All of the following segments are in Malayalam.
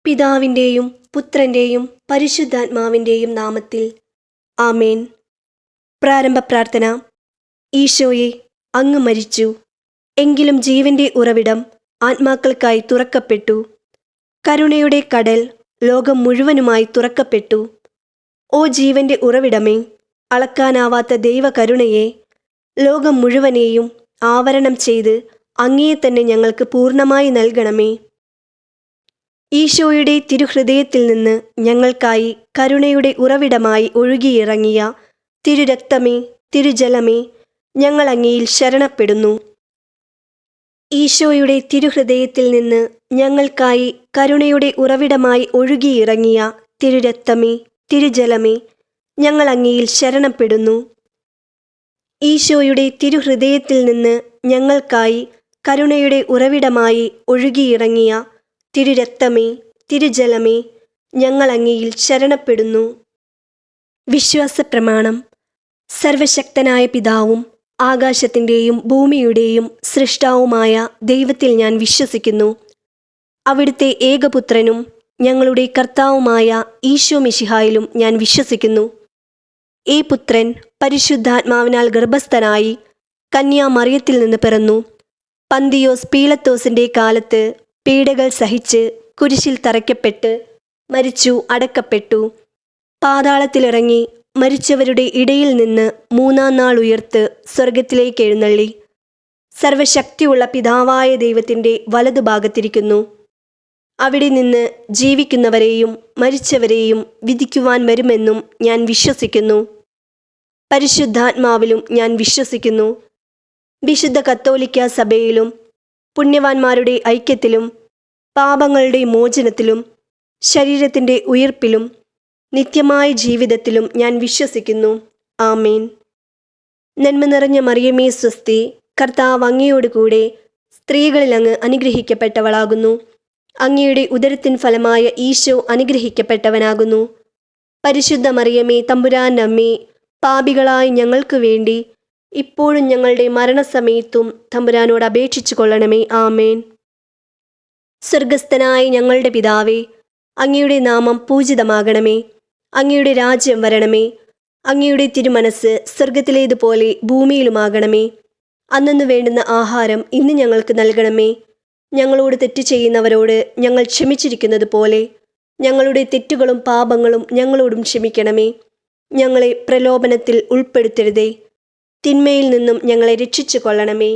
പിതാവിൻ്റെയും പുത്രൻ്റെയും പരിശുദ്ധാത്മാവിൻ്റെയും നാമത്തിൽ ആമേൻ. പ്രാരംഭ പ്രാർത്ഥന. ഈശോയെ, അങ്ങ് മരിച്ചു, എങ്കിലും ജീവന്റെ ഉറവിടം ആത്മാക്കൾക്കായി തുറക്കപ്പെട്ടു. കരുണയുടെ കടൽ ലോകം മുഴുവനുമായി തുറക്കപ്പെട്ടു. ഓ ജീവന്റെ ഉറവിടമേ, അളക്കാനാവാത്ത ദൈവകരുണയെ ലോകം മുഴുവനെയും ആവരണം ചെയ്ത് അങ്ങയെ തന്നെ ഞങ്ങൾക്ക് പൂർണ്ണമായി നൽകണമേ. ഈശോയുടെ തിരുഹൃദയത്തിൽ നിന്ന് ഞങ്ങൾക്കായി കരുണയുടെ ഉറവിടമായി ഒഴുകിയിറങ്ങിയ തിരുരക്തമേ, തിരുജലമേ, ഞങ്ങൾ അങ്ങയിൽ ശരണപ്പെടുന്നു. ഈശോയുടെ തിരുഹൃദയത്തിൽ നിന്ന് ഞങ്ങൾക്കായി കരുണയുടെ ഉറവിടമായി ഒഴുകിയിറങ്ങിയ തിരുരക്തമേ, തിരുജലമേ, ഞങ്ങൾ അങ്ങയിൽ ശരണപ്പെടുന്നു. ഈശോയുടെ തിരുഹൃദയത്തിൽ നിന്ന് ഞങ്ങൾക്കായി കരുണയുടെ ഉറവിടമായി ഒഴുകിയിറങ്ങിയ തിരുരക്തമേ, തിരുജലമേ, ഞങ്ങൾ അങ്ങയിൽ ശരണപ്പെടുന്നു. വിശ്വാസ പ്രമാണം. സർവശക്തനായ പിതാവും ആകാശത്തിൻ്റെയും ഭൂമിയുടെയും സൃഷ്ടാവുമായ ദൈവത്തിൽ ഞാൻ വിശ്വസിക്കുന്നു. അവിടുത്തെ ഏകപുത്രനും ഞങ്ങളുടെ കർത്താവുമായ ഈശോ മിശിഹായിലും ഞാൻ വിശ്വസിക്കുന്നു. ഈ പുത്രൻ പരിശുദ്ധാത്മാവിനാൽ ഗർഭസ്ഥനായി കന്യാമറിയത്തിൽ നിന്ന് പിറന്നു. പന്തിയോസ് പീലത്തോസിൻ്റെ കാലത്ത് പീഡകൾ സഹിച്ച് കുരിശിൽ തറയ്ക്കപ്പെട്ട് മരിച്ചു, അടക്കപ്പെട്ടു. പാതാളത്തിലിറങ്ങി മരിച്ചവരുടെ ഇടയിൽ നിന്ന് മൂന്നാം നാൾ ഉയർത്ത് സ്വർഗത്തിലേക്ക് എഴുന്നള്ളി സർവശക്തിയുള്ള പിതാവായ ദൈവത്തിൻ്റെ വലതുഭാഗത്തിരിക്കുന്നു. അവിടെ നിന്ന് ജീവിക്കുന്നവരെയും മരിച്ചവരെയും വിധിക്കുവാൻ വരുമെന്നും ഞാൻ വിശ്വസിക്കുന്നു. പരിശുദ്ധാത്മാവിലും ഞാൻ വിശ്വസിക്കുന്നു. വിശുദ്ധ കത്തോലിക്ക സഭയിലും പുണ്യവാന്മാരുടെ ഐക്യത്തിലും പാപങ്ങളുടെ മോചനത്തിലും ശരീരത്തിൻ്റെ ഉയിർപ്പിലും നിത്യമായ ജീവിതത്തിലും ഞാൻ വിശ്വസിക്കുന്നു. ആമേൻ. നന്മ നിറഞ്ഞ മറിയമേ സ്വസ്തി, കർത്താവ് അങ്ങയോടുകൂടെ സ്ത്രീകളിൽ അങ്ങ് അനുഗ്രഹിക്കപ്പെട്ടവളാകുന്നു. അങ്ങയുടെ ഉദരത്തിൻ ഫലമായ ഈശോ അനുഗ്രഹിക്കപ്പെട്ടവനാകുന്നു. പരിശുദ്ധ മറിയമേ, തമ്പുരാൻ്റെ അമ്മേ, പാപികളായ ഞങ്ങൾക്ക് വേണ്ടി ഇപ്പോഴും ഞങ്ങളുടെ മരണസമയത്തും തമ്പുരാനോട് അപേക്ഷിച്ചു കൊള്ളണമേ. ആമേൻ. സ്വർഗസ്ഥനായ ഞങ്ങളുടെ പിതാവേ, അങ്ങയുടെ നാമം പൂജിതമാകണമേ. അങ്ങയുടെ രാജ്യം വരണമേ. അങ്ങയുടെ തിരുമനസ് സ്വർഗത്തിലേതുപോലെ ഭൂമിയിലുമാകണമേ. അന്നന്ന് വേണ്ടുന്ന ആഹാരം ഇന്ന് ഞങ്ങൾക്ക് നൽകണമേ. ഞങ്ങളോട് തെറ്റ് ചെയ്യുന്നവരോട് ഞങ്ങൾ ക്ഷമിച്ചിരിക്കുന്നത് പോലെ ഞങ്ങളുടെ തെറ്റുകളും പാപങ്ങളും ഞങ്ങളോടും ക്ഷമിക്കണമേ. ഞങ്ങളെ പ്രലോഭനത്തിൽ ഉൾപ്പെടുത്തരുതേ, തിന്മയിൽ നിന്നും ഞങ്ങളെ രക്ഷിച്ചു കൊള്ളണമേ.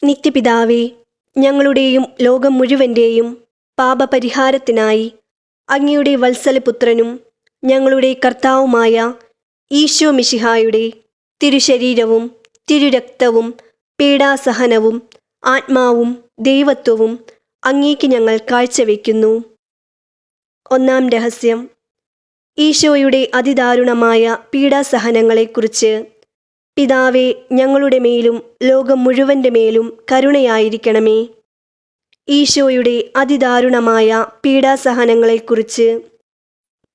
നിത്യപിതാവേ, ഞങ്ങളുടെയും ലോകം മുഴുവൻ്റെയും പാപപരിഹാരത്തിനായി അങ്ങയുടെ വത്സലപുത്രനും ഞങ്ങളുടെ കർത്താവുമായ ഈശോ മിശിഹായുടെ തിരുശരീരവും തിരുരക്തവും പീഡാസഹനവും ആത്മാവും ദൈവത്വവും അങ്ങേക്ക് ഞങ്ങൾ കാഴ്ചവെക്കുന്നു. ഒന്നാം രഹസ്യം. ഈശോയുടെ അതിദാരുണമായ പീഡാസഹനങ്ങളെക്കുറിച്ച്. പിതാവേ, ഞങ്ങളുടെ മേലും ലോകം മുഴുവൻ്റെ മേലും കരുണയായിരിക്കണമേ. ഈശോയുടെ അതിദാരുണമായ പീഡാസഹനങ്ങളെക്കുറിച്ച്.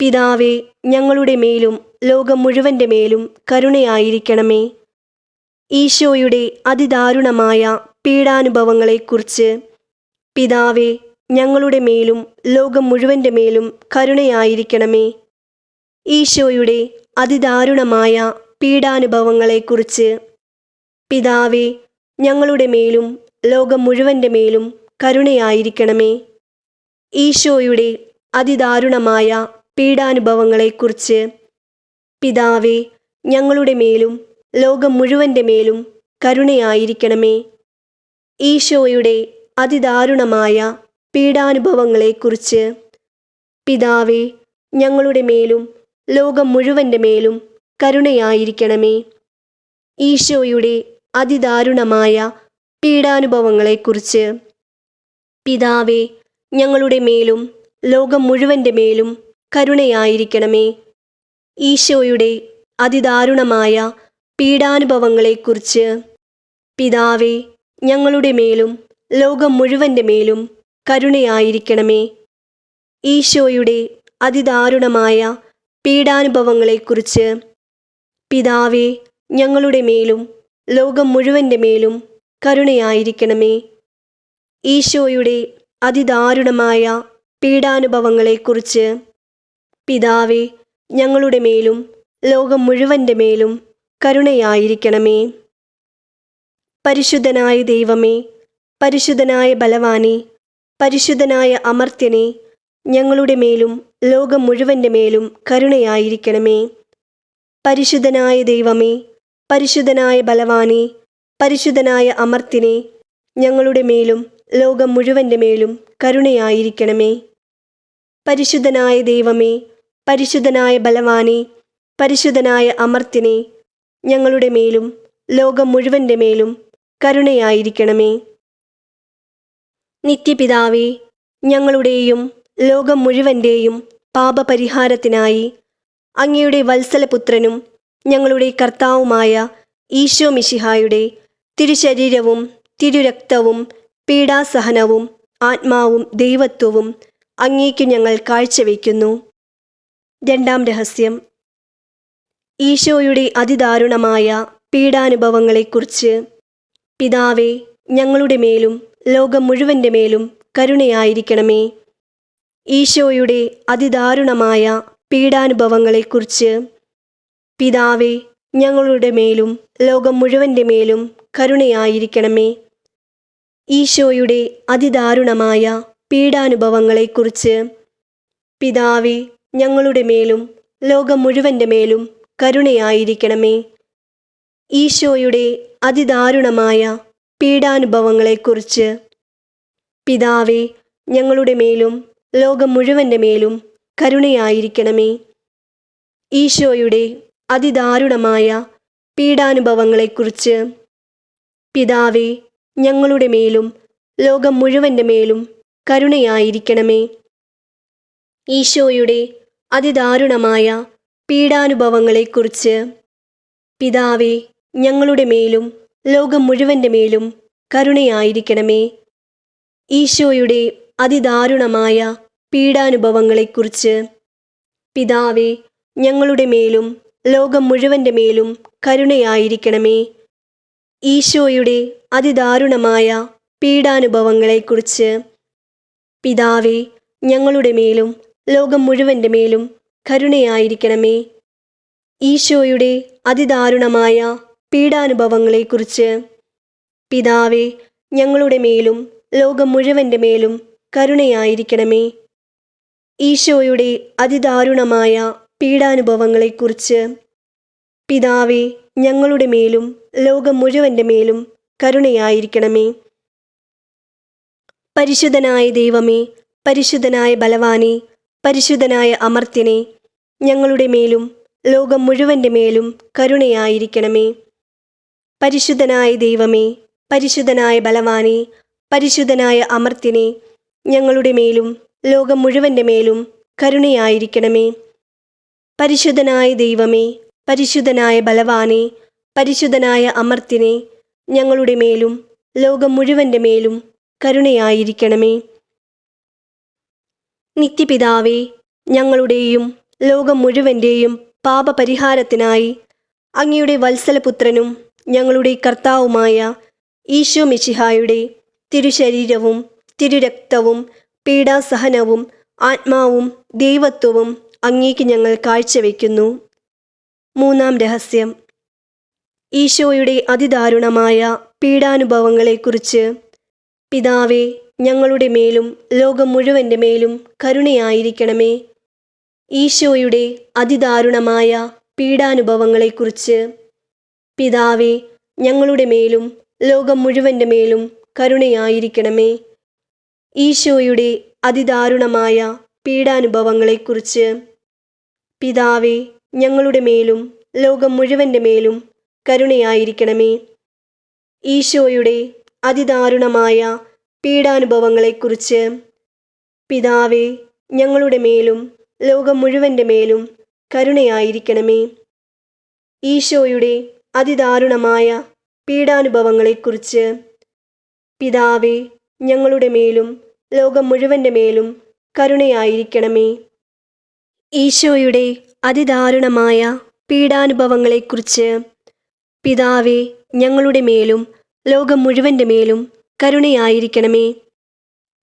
പിതാവേ, ഞങ്ങളുടെ മേലും ലോകം മുഴുവൻ്റെ മേലും കരുണയായിരിക്കണമേ. ഈശോയുടെ അതിദാരുണമായ പീഡാനുഭവങ്ങളെക്കുറിച്ച്. പിതാവേ, ഞങ്ങളുടെ മേലും ലോകം മുഴുവൻ്റെ മേലും കരുണയായിരിക്കണമേ. ഈശോയുടെ അതിദാരുണമായ പീഡാനുഭവങ്ങളെക്കുറിച്ച്. പിതാവേ, ഞങ്ങളുടെ മേലും ലോകം മുഴുവൻ്റെ മേലും കരുണയായിരിക്കണമേ. ഈശോയുടെ അതിദാരുണമായ പീഡാനുഭവങ്ങളെക്കുറിച്ച്. പിതാവേ, ഞങ്ങളുടെ മേലും ലോകം മുഴുവൻ്റെ മേലും കരുണയായിരിക്കണമേ. ഈശോയുടെ അതിദാരുണമായ പീഡാനുഭവങ്ങളെക്കുറിച്ച്. പിതാവേ, ഞങ്ങളുടെ മേലും ലോകം മുഴുവൻ്റെ മേലും കരുണയായിരിക്കണമേ. ഈശോയുടെ അതിദാരുണമായ പീഡാനുഭവങ്ങളെക്കുറിച്ച്. പിതാവേ, ഞങ്ങളുടെ മേലും ലോകം മുഴുവൻ്റെ മേലും കരുണയായിരിക്കണമേ. ഈശോയുടെ അതിദാരുണമായ പീഡാനുഭവങ്ങളെക്കുറിച്ച്. പിതാവേ, ഞങ്ങളുടെ മേലും ലോകം മുഴുവൻ്റെ മേലും കരുണയായിരിക്കണമേ. ഈശോയുടെ അതിദാരുണമായ പീഡാനുഭവങ്ങളെക്കുറിച്ച്. പിതാവേ, ഞങ്ങളുടെ മേലും ലോകം മുഴുവൻ്റെ മേലും കരുണയായിരിക്കണമേ. ഈശോയുടെ അതിദാരുണമായ പീഡാനുഭവങ്ങളെക്കുറിച്ച് പിതാവേ, ഞങ്ങളുടെ മേലും ലോകം മുഴുവൻ്റെ മേലും കരുണയായിരിക്കണമേ. പരിശുദ്ധനായ ദൈവമേ, പരിശുദ്ധനായ ബലവാനേ, പരിശുദ്ധനായ അമർത്യനേ, ഞങ്ങളുടെ മേലും ലോകം മുഴുവൻ്റെ മേലും കരുണയായിരിക്കണമേ. പരിശുദ്ധനായ ദൈവമേ, പരിശുദ്ധനായ ബലവാനേ, പരിശുദ്ധനായ അമർത്യനേ, ഞങ്ങളുടെ മേലും ലോകം മുഴുവൻ്റെ മേലും കരുണയായിരിക്കണമേ. പരിശുദ്ധനായ ദൈവമേ, പരിശുദ്ധനായ ബലവാനേ, പരിശുദ്ധനായ അമർത്യനേ, ഞങ്ങളുടെ മേലും ലോകം മുഴുവൻ്റെ മേലും കരുണയായിരിക്കണമേ. നിത്യപിതാവേ, ഞങ്ങളുടെയും ലോകം മുഴുവൻ്റെയും പാപപരിഹാരത്തിനായി അങ്ങയുടെ വത്സലപുത്രനും ഞങ്ങളുടെ കർത്താവുമായ ഈശോ മിശിഹായുടെ തിരുശരീരവും തിരുരക്തവും പീഡാസഹനവും ആത്മാവും ദൈവത്വവും അങ്ങേക്കു ഞങ്ങൾ കാഴ്ചവെക്കുന്നു. രണ്ടാം രഹസ്യം. ഈശോയുടെ അതിദാരുണമായ പീഡാനുഭവങ്ങളെക്കുറിച്ച് പിതാവേ, ഞങ്ങളുടെ മേലും ലോകം മുഴുവൻ്റെ മേലും കരുണയായിരിക്കണമേ. ഈശോയുടെ അതിദാരുണമായ പീഡാനുഭവങ്ങളെക്കുറിച്ച് പിതാവേ, ഞങ്ങളുടെ മേലും ലോകം മുഴുവൻ്റെ മേലും കരുണയായിരിക്കണമേ. ഈശോയുടെ അതിദാരുണമായ പീഡാനുഭവങ്ങളെക്കുറിച്ച് പിതാവേ, ഞങ്ങളുടെ മേലും ലോകം മുഴുവൻ്റെ മേലും കരുണയായിരിക്കണമേ. ഈശോയുടെ അതിദാരുണമായ പീഡാനുഭവങ്ങളെക്കുറിച്ച് പിതാവേ, ഞങ്ങളുടെ മേലും ലോകം മുഴുവൻ്റെ മേലും കരുണയായിരിക്കണമേ. ഈശോയുടെ അതിദാരുണമായ പീഡാനുഭവങ്ങളെക്കുറിച്ച് പിതാവേ, ഞങ്ങളുടെ മേലും ലോകം മുഴുവൻ്റെ മേലും കരുണയായിരിക്കണമേ. ഈശോയുടെ അതിദാരുണമായ പീഡാനുഭവങ്ങളെക്കുറിച്ച് പിതാവേ, ഞങ്ങളുടെ മേലും ലോകം മുഴുവൻ്റെ മേലും കരുണയായിരിക്കണമേ. ഈശോയുടെ അതിദാരുണമായ പീഡാനുഭവങ്ങളെക്കുറിച്ച് പിതാവേ, ഞങ്ങളുടെ മേലും ലോകം മുഴുവൻ്റെ മേലും കരുണയായിരിക്കണമേ. ഈശോയുടെ അതിദാരുണമായ പീഡാനുഭവങ്ങളെക്കുറിച്ച് പിതാവേ, ഞങ്ങളുടെ മേലും ലോകം മുഴുവൻ്റെ മേലും കരുണയായിരിക്കണമേ. ഈശോയുടെ അതിദാരുണമായ പീഡാനുഭവങ്ങളെക്കുറിച്ച് പിതാവേ, ഞങ്ങളുടെ മേലും ലോകം മുഴുവൻ്റെ മേലും കരുണയായിരിക്കണമേ. ഈശോയുടെ അതിദാരുണമായ പീഡാനുഭവങ്ങളെക്കുറിച്ച് പിതാവേ, ഞങ്ങളുടെ മേലും ലോകം മുഴുവൻ്റെ മേലും കരുണയായിരിക്കണമേ. പരിശുദ്ധനായ ദൈവമേ, പരിശുദ്ധനായ ബലവാനേ, പരിശുദ്ധനായ അമർത്യനേ, ഞങ്ങളുടെ മേലും ലോകം മുഴുവൻ്റെ മേലും കരുണയായിരിക്കണമേ. പരിശുദ്ധനായ ദൈവമേ, പരിശുദ്ധനായ ബലവാനേ, പരിശുദ്ധനായ അമർത്യനേ, ഞങ്ങളുടെ മേലും ലോകം മുഴുവൻ്റെ മേലും കരുണയായിരിക്കണമേ. പരിശുദ്ധനായ ദൈവമേ, പരിശുദ്ധനായ ബലവാനേ, പരിശുദ്ധനായ അമർത്യനേ, ഞങ്ങളുടെ മേലും ലോകം മുഴുവൻ്റെ മേലും കരുണയായിരിക്കണമേ. നിത്യപിതാവേ, ഞങ്ങളുടെയും ലോകം മുഴുവൻ്റെയും പാപപരിഹാരത്തിനായി അങ്ങയുടെ വത്സലപുത്രനും ഞങ്ങളുടെ കർത്താവുമായ ഈശോ മിശിഹായുടെ തിരുശരീരവും തിരുരക്തവും പീഡാസഹനവും ആത്മാവും ദൈവത്വവും അങ്ങേക്ക് ഞങ്ങൾ കാഴ്ചവെക്കുന്നു. മൂന്നാം രഹസ്യം. ഈശോയുടെ അതിദാരുണമായ പീഡാനുഭവങ്ങളെക്കുറിച്ച് പിതാവേ, ഞങ്ങളുടെ മേലും ലോകം മുഴുവൻ്റെ മേലും കരുണയായിരിക്കണമേ. ഈശോയുടെ അതിദാരുണമായ പീഡാനുഭവങ്ങളെക്കുറിച്ച് പിതാവേ, ഞങ്ങളുടെ മേലും ലോകം മുഴുവൻ്റെ മേലും കരുണയായിരിക്കണമേ. ഈശോയുടെ അതിദാരുണമായ പീഡാനുഭവങ്ങളെക്കുറിച്ച് പിതാവേ, ഞങ്ങളുടെ മേലും ലോകം മുഴുവൻ്റെ മേലും കരുണയായിരിക്കണമേ. ഈശോയുടെ അതിദാരുണമായ പീഡാനുഭവങ്ങളെക്കുറിച്ച് പിതാവേ, ഞങ്ങളുടെ മേലും ലോകം മുഴുവൻ്റെ മേലും കരുണയായിരിക്കണമേ. ഈശോയുടെ അതിദാരുണമായ പീഡാനുഭവങ്ങളെക്കുറിച്ച് പിതാവേ, ഞങ്ങളുടെ മേലും ലോകം മുഴുവൻ്റെ മേലും കരുണയായിരിക്കണമേ. ഈശോയുടെ അതിദാരുണമായ പീഡാനുഭവങ്ങളെക്കുറിച്ച് പിതാവേ, ഞങ്ങളുടെ മേലും ലോകം മുഴുവൻ്റെ മേലും കരുണയായിരിക്കണമേ.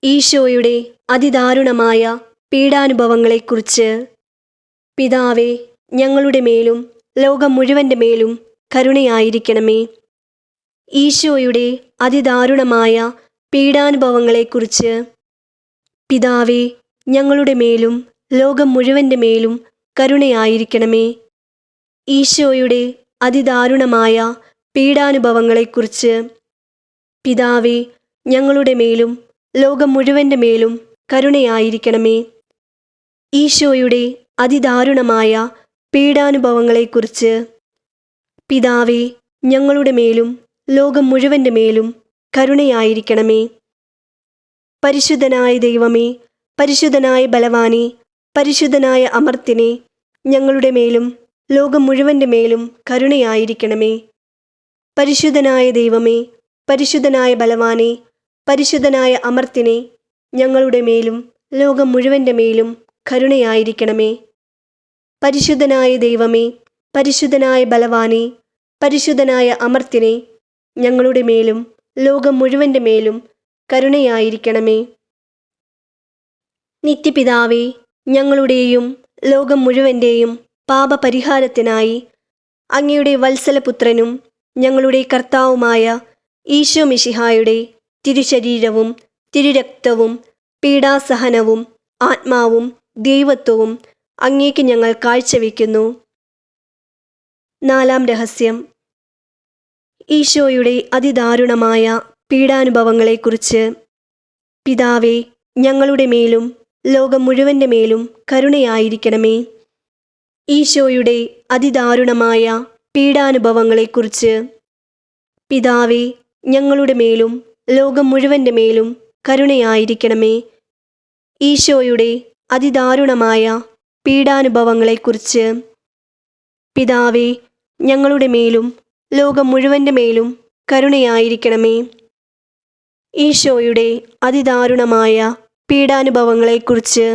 ഈശോയുടെ അതിദാരുണമായ പീഡാനുഭവങ്ങളെക്കുറിച്ച്. പിതാവേ, ഞങ്ങളുടെ മേലും ലോകം മുഴുവൻ്റെ മേലും കരുണയായിരിക്കണമേ. ഈശോയുടെ അതിദാരുണമായ പീഡാനുഭവങ്ങളെക്കുറിച്ച്. പിതാവേ, ഞങ്ങളുടെ മേലും ലോകം മുഴുവൻ്റെ മേലും കരുണയായിരിക്കണമേ. ഈശോയുടെ അതിദാരുണമായ പീഡാനുഭവങ്ങളെക്കുറിച്ച്. പിതാവേ, ഞങ്ങളുടെ മേലും ലോകം മുഴുവൻ്റെ മേലും കരുണയായിരിക്കണമേ. ഈശോയുടെ അതിദാരുണമായ പീഡാനുഭവങ്ങളെക്കുറിച്ച്. പിതാവേ, ഞങ്ങളുടെ മേലും ലോകം മുഴുവൻ്റെ മേലും കരുണയായിരിക്കണമേ. പരിശുദ്ധനായ ദൈവമേ, പരിശുദ്ധനായ ബലവാനേ, പരിശുദ്ധനായ അമർത്തിനെ, ഞങ്ങളുടെ മേലും ലോകം മുഴുവൻ്റെ മേലും കരുണയായിരിക്കണമേ. പരിശുദ്ധനായ ദൈവമേ, പരിശുദ്ധനായ ബലവാനേ, പരിശുദ്ധനായ അമർത്തിനെ, ഞങ്ങളുടെ മേലും ലോകം മുഴുവൻ്റെ മേലും കരുണയായിരിക്കണമേ. പരിശുദ്ധനായ ദൈവമേ, പരിശുദ്ധനായ ബലവാനേ, പരിശുദ്ധനായ അമർത്തിനെ, ഞങ്ങളുടെ മേലും ലോകം മുഴുവൻ്റെ മേലും കരുണയായിരിക്കണമേ. നിത്യപിതാവേ, ഞങ്ങളുടെയും ലോകം മുഴുവൻ്റെയും പാപപരിഹാരത്തിനായി അങ്ങയുടെ വത്സലപുത്രനും ഞങ്ങളുടെ കർത്താവുമായ ഈശോ മിശിഹായുടെ തിരുശരീരവും തിരുരക്തവും പീഡാസഹനവും ആത്മാവും ദൈവത്വവും അങ്ങേക്ക് ഞങ്ങൾ കാഴ്ചവെക്കുന്നു. 4-ാം രഹസ്യം. ഈശോയുടെ അതിദാരുണമായ പീഡാനുഭവങ്ങളെക്കുറിച്ച്. പിതാവേ, ഞങ്ങളുടെ മേലും ലോകം മുഴുവൻ്റെ മേലും കരുണയായിരിക്കണമേ. ഈശോയുടെ അതിദാരുണമായ പീഡാനുഭവങ്ങളെക്കുറിച്ച്. പിതാവേ, ഞങ്ങളുടെ മേലും ലോകം മുഴുവൻ്റെ മേലും കരുണയായിരിക്കണമേ. ഈശോയുടെ അതിദാരുണമായ പീഡാനുഭവങ്ങളെക്കുറിച്ച്. പിതാവേ, ഞങ്ങളുടെ മേലും ലോകം മുഴുവൻ്റെ മേലും കരുണയായിരിക്കണമേ. ഈശോയുടെ അതിദാരുണമായ പീഡാനുഭവങ്ങളെക്കുറിച്ച്.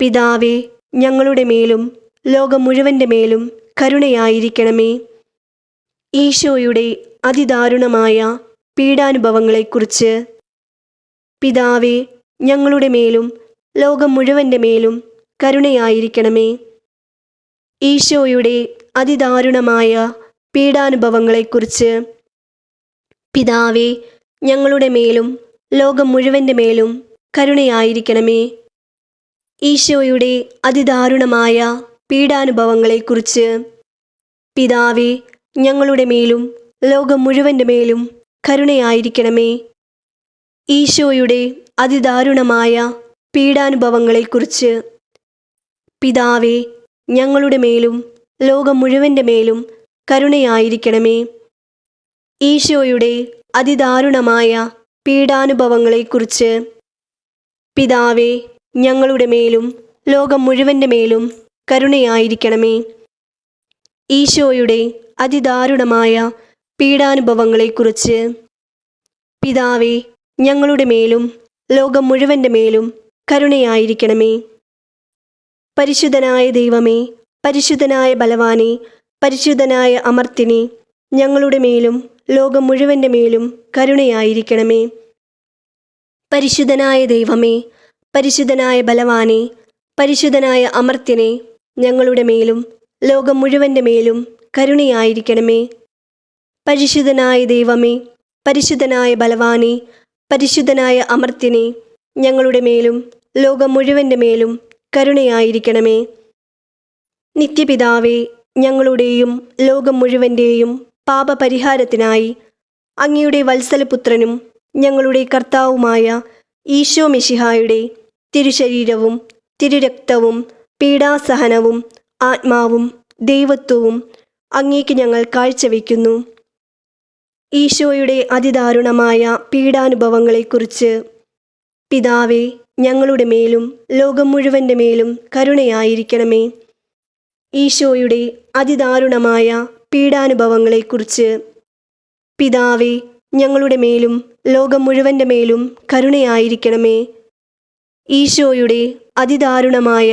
പിതാവേ, ഞങ്ങളുടെ മേലും ലോകം മുഴുവൻ്റെ മേലും കരുണയായിരിക്കണമേ. ഈശോയുടെ അതിദാരുണമായ പീഡാനുഭവങ്ങളെക്കുറിച്ച്. പിതാവേ, ഞങ്ങളുടെ മേലും ലോകം മുഴുവൻ്റെ മേലും കരുണയായിരിക്കണമേ. ഈശോയുടെ അതിദാരുണമായ പീഡാനുഭവങ്ങളെക്കുറിച്ച്. പിതാവേ, ഞങ്ങളുടെ മേലും ലോകം മുഴുവൻ്റെ മേലും കരുണയായിരിക്കണമേ. ഈശോയുടെ അതിദാരുണമായ പീഡാനുഭവങ്ങളെക്കുറിച്ച്. പിതാവേ, ഞങ്ങളുടെ മേലും ലോകം മുഴുവൻ്റെ മേലും കരുണയായിരിക്കണമേ. ഈശോയുടെ അതിദാരുണമായ പീഡാനുഭവങ്ങളെക്കുറിച്ച്. പിതാവേ, ഞങ്ങളുടെ മേലും ലോകം മുഴുവൻ്റെ മേലും കരുണയായിരിക്കണമേ. ഈശോയുടെ അതിദാരുണമായ പീഡാനുഭവങ്ങളെക്കുറിച്ച്. പിതാവേ, ഞങ്ങളുടെ മേലും ലോകം മുഴുവൻ്റെ മേലും കരുണയായിരിക്കണമേ. ഈശോയുടെ അതിദാരുണമായ പീഡാനുഭവങ്ങളെക്കുറിച്ച്. പിതാവേ, ഞങ്ങളുടെ മേലും ലോകം മുഴുവൻ്റെ മേലും കരുണയായിരിക്കണമേ. പരിശുദ്ധനായ ദൈവമേ, പരിശുദ്ധനായ ബലവാനേ, പരിശുദ്ധനായ അമർത്തിനെ, ഞങ്ങളുടെ മേലും ലോകം മുഴുവൻ്റെ മേലും കരുണയായിരിക്കണമേ. പരിശുദ്ധനായ ദൈവമേ, പരിശുദ്ധനായ ബലവാനേ, പരിശുദ്ധനായ അമർത്തിനെ, ഞങ്ങളുടെ മേലും ലോകം മുഴുവൻ്റെ മേലും കരുണയായിരിക്കണമേ. പരിശുദ്ധനായ ദൈവമേ, പരിശുദ്ധനായ ബലവാനേ, പരിശുദ്ധനായ അമർത്തിനെ, ഞങ്ങളുടെ മേലും ലോകം മുഴുവൻ്റെ മേലും കരുണയായിരിക്കണമേ. നിത്യപിതാവേ, ഞങ്ങളുടെയും ലോകം മുഴുവൻ്റെയും പാപപരിഹാരത്തിനായി അങ്ങയുടെ വത്സലപുത്രനും ഞങ്ങളുടെ കർത്താവുമായ ഈശോ മിശിഹായുടെ തിരുശരീരവും തിരുരക്തവും പീഡാസഹനവും ആത്മാവും ദൈവത്വവും അങ്ങേക്ക് ഞങ്ങൾ കാഴ്ചവെക്കുന്നു. ഈശോയുടെ അതിദാരുണമായ പീഡാനുഭവങ്ങളെക്കുറിച്ച്. പിതാവേ, ഞങ്ങളുടെ മേലും ലോകം മുഴുവൻ്റെ മേലും കരുണയായിരിക്കണമേ. ഈശോയുടെ അതിദാരുണമായ പീഡാനുഭവങ്ങളെക്കുറിച്ച്. പിതാവേ, ഞങ്ങളുടെ മേലും ലോകം മുഴുവൻ്റെ മേലും കരുണയായിരിക്കണമേ. ഈശോയുടെ അതിദാരുണമായ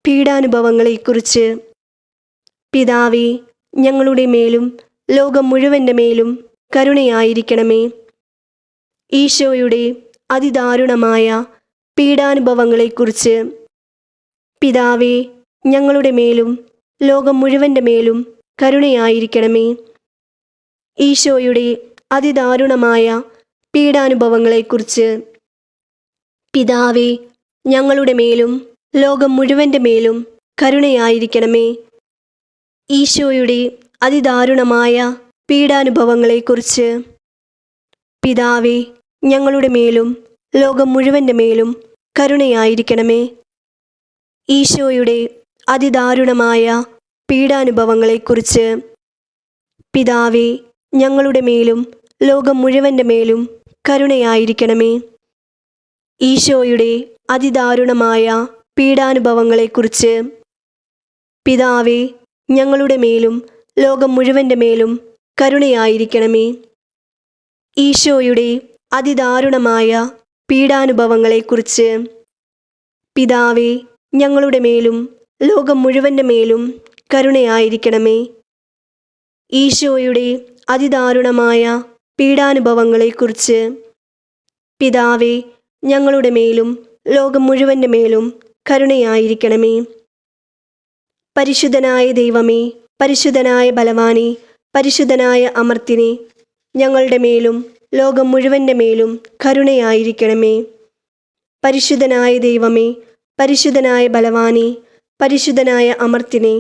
പീഡാനുഭവങ്ങളെക്കുറിച്ച്. പിതാവേ, ഞങ്ങളുടെ മേലും ലോകം മുഴുവൻ്റെ മേലും കരുണയായിരിക്കണമേ. ഈശോയുടെ അതിദാരുണമായ പീഡാനുഭവങ്ങളെക്കുറിച്ച് പിതാവേ, ഞങ്ങളുടെ മേലും ലോകം മുഴുവൻ്റെ മേലും കരുണയായിരിക്കണമേ. ഈശോയുടെ അതിദാരുണമായ പീഡാനുഭവങ്ങളെക്കുറിച്ച് പിതാവേ, ഞങ്ങളുടെ മേലും ലോകം മുഴുവൻ്റെ മേലും കരുണയായിരിക്കണമേ. ഈശോയുടെ അതിദാരുണമായ പീഡാനുഭവങ്ങളെക്കുറിച്ച് പിതാവേ, ഞങ്ങളുടെ മേലും ലോകം മുഴുവൻ്റെ മേലും കരുണയായിരിക്കണമേ. ഈശോയുടെ അതിദാരുണമായ പീഡാനുഭവങ്ങളെക്കുറിച്ച് പിതാവേ, ഞങ്ങളുടെ മേലും ലോകം മുഴുവൻ്റെ മേലും കരുണയായിരിക്കണമേ. ഈശോയുടെ അതിദാരുണമായ പീഡാനുഭവങ്ങളെക്കുറിച്ച് പിതാവേ, ഞങ്ങളുടെ മേലും ലോകം മുഴുവൻ്റെ മേലും കരുണയായിരിക്കണമേ. ഈശോയുടെ അതിദാരുണമായ പീഡാനുഭവങ്ങളെക്കുറിച്ച് പിതാവേ, ഞങ്ങളുടെ മേലും ലോകം മുഴുവൻ്റെ മേലും കരുണയായിരിക്കണമേ. ഈശോയുടെ അതിദാരുണമായ പീഡാനുഭവങ്ങളെക്കുറിച്ച് പിതാവേ, ഞങ്ങളുടെ മേലും ലോകം മുഴുവൻ്റെ മേലും കരുണയായിരിക്കണമേ. പരിശുദ്ധനായ ദൈവമേ, പരിശുദ്ധനായ ബലവാനേ, പരിശുദ്ധനായ അമർത്തിനെ, ഞങ്ങളുടെ മേലും ലോകം മുഴുവൻ്റെ മേലും കരുണയായിരിക്കണമേ. പരിശുദ്ധനായ ദൈവമേ, പരിശുദ്ധനായ ബലവാനേ, പരിശുദ്ധനായ അമർത്തിനെ,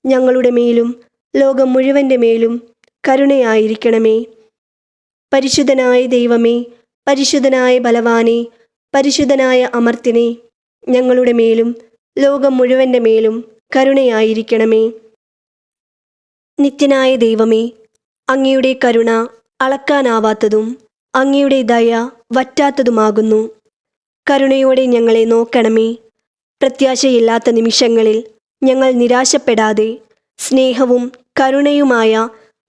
ഞങ്ങളുടെ മേലും ലോകം മുഴുവൻ്റെ മേലും കരുണയായിരിക്കണമേ. പരിശുദ്ധനായ ദൈവമേ, പരിശുദ്ധനായ ബലവാനേ, പരിശുദ്ധനായ അമർത്തിനെ, ഞങ്ങളുടെ മേലും ലോകം മുഴുവൻ്റെ മേലും കരുണയായിരിക്കണമേ. നിത്യനായ ദൈവമേ, അങ്ങയുടെ കരുണ അളക്കാനാവാത്തതും അങ്ങയുടെ ദയ വറ്റാത്തതുമാകുന്നു. കരുണയോടെ ഞങ്ങളെ നോക്കണമേ. പ്രത്യാശയില്ലാത്ത നിമിഷങ്ങളിൽ ഞങ്ങൾ നിരാശപ്പെടാതെ സ്നേഹവും കരുണയുമായ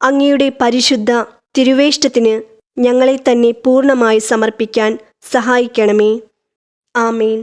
അങ്ങയുടെ പരിശുദ്ധ തിരുവേഷ്ടത്തിന് ഞങ്ങളെ തന്നെ പൂർണ്ണമായി സമർപ്പിക്കാൻ സഹായിക്കണമേ. ആമേൻ.